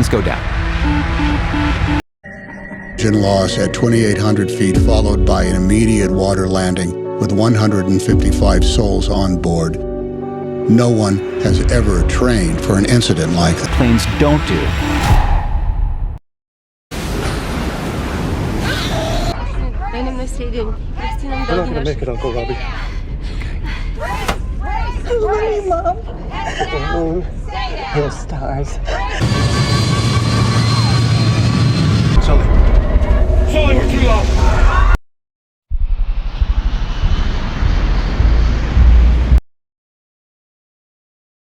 go down. Engine loss at 2,800 feet, followed by an immediate water landing with 155 souls on board. No one has ever trained for an incident like that. Planes don't do. We're not going to make it, Uncle Robbie. Hey, Mom. The moon, the stars. Sully, we're too low.